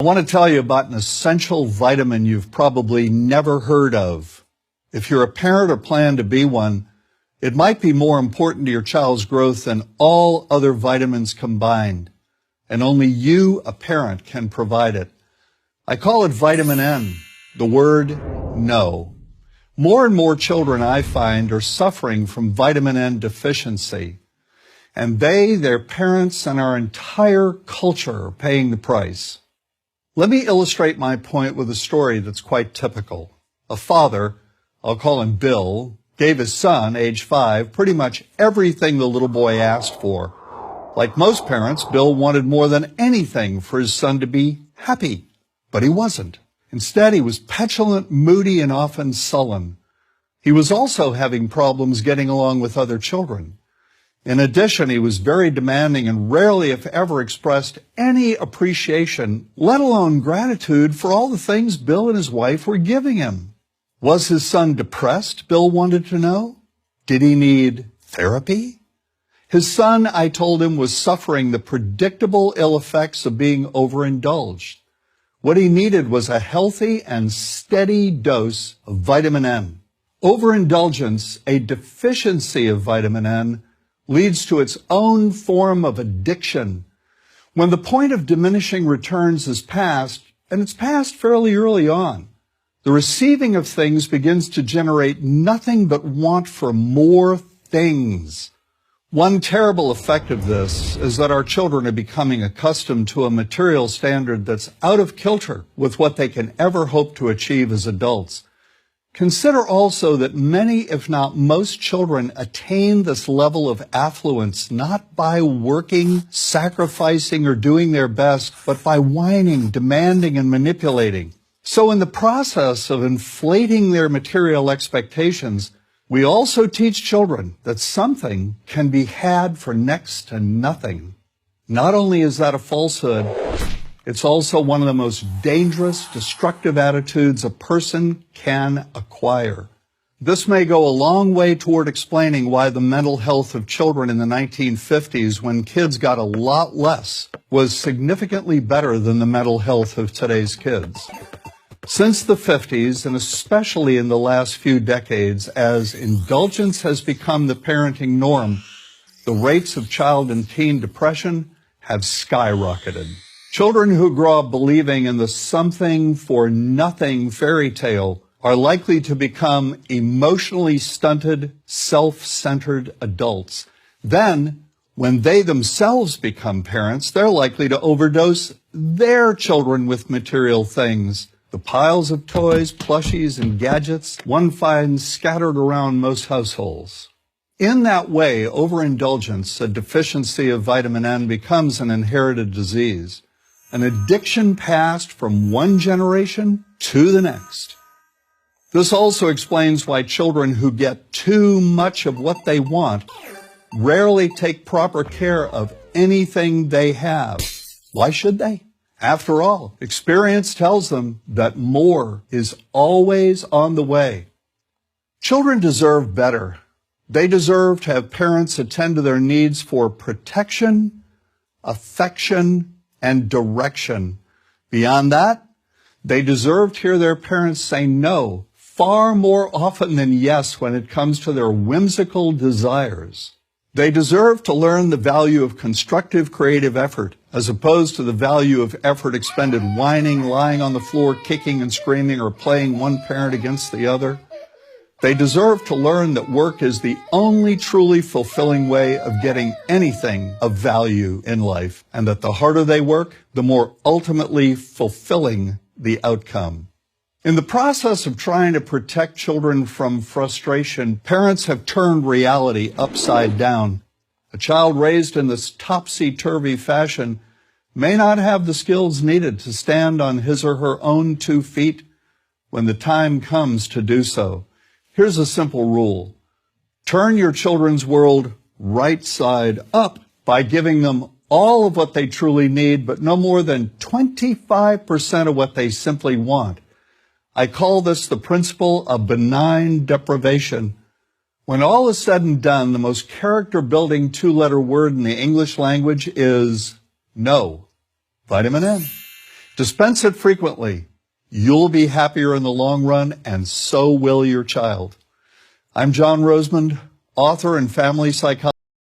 I want to tell you about an essential vitamin you've probably never heard of. If you're a parent or plan to be one, it might be more important to your child's growth than all other vitamins combined, and only you, a parent, can provide it. I call it vitamin N, the word no. More and more children, I find, are suffering from vitamin N deficiency, and they, their parents, and our entire culture are paying the price. Let me illustrate my point with a story that's quite typical. A father, I'll call him Bill, gave his son, age 5, pretty much everything the little boy asked for. Like most parents, Bill wanted more than anything for his son to be happy, but he wasn't. Instead, he was petulant, moody, and often sullen. He was also having problems getting along with other children. In addition, he was very demanding and rarely, if ever, expressed any appreciation, let alone gratitude, for all the things Bill and his wife were giving him. Was his son depressed, Bill wanted to know? Did he need therapy? His son, I told him, was suffering the predictable ill effects of being overindulged. What he needed was a healthy and steady dose of vitamin N. Overindulgence, a deficiency of vitamin N, leads to its own form of addiction. When the point of diminishing returns is passed, and it's passed fairly early on, the receiving of things begins to generate nothing but want for more things. One terrible effect of this is that our children are becoming accustomed to a material standard that's out of kilter with what they can ever hope to achieve as adults. Consider also that many, if not most, children attain this level of affluence not by working, sacrificing, or doing their best, but by whining, demanding, and manipulating. So in the process of inflating their material expectations, we also teach children that something can be had for next to nothing. Not only is that a falsehood, it's also one of the most dangerous, destructive attitudes a person can acquire. This may go a long way toward explaining why the mental health of children in the 1950s, when kids got a lot less, was significantly better than the mental health of today's kids. Since the 50s, and especially in the last few decades, as indulgence has become the parenting norm, the rates of child and teen depression have skyrocketed. Children who grow up believing in the something for nothing fairy tale are likely to become emotionally stunted, self-centered adults. Then, when they themselves become parents, they're likely to overdose their children with material things. The piles of toys, plushies, and gadgets one finds scattered around most households. In that way, overindulgence, a deficiency of vitamin N, becomes an inherited disease, an addiction passed from one generation to the next. This also explains why children who get too much of what they want rarely take proper care of anything they have. Why should they? After all, experience tells them that more is always on the way. Children deserve better. They deserve to have parents attend to their needs for protection, affection, and direction. Beyond that, they deserve to hear their parents say no far more often than yes when it comes to their whimsical desires. They deserve to learn the value of constructive creative effort as opposed to the value of effort expended whining, lying on the floor, kicking and screaming, or playing one parent against the other. They deserve to learn that work is the only truly fulfilling way of getting anything of value in life, and that the harder they work, the more ultimately fulfilling the outcome. In the process of trying to protect children from frustration, parents have turned reality upside down. A child raised in this topsy-turvy fashion may not have the skills needed to stand on his or her own 2 feet when the time comes to do so. Here's a simple rule. Turn your children's world right side up by giving them all of what they truly need, but no more than 25% of what they simply want. I call this the principle of benign deprivation. When all is said and done, the most character-building 2-letter word in the English language is no. Vitamin N. Dispense it frequently. You'll be happier in the long run, and so will your child. I'm John Rosemond, author and family psychologist.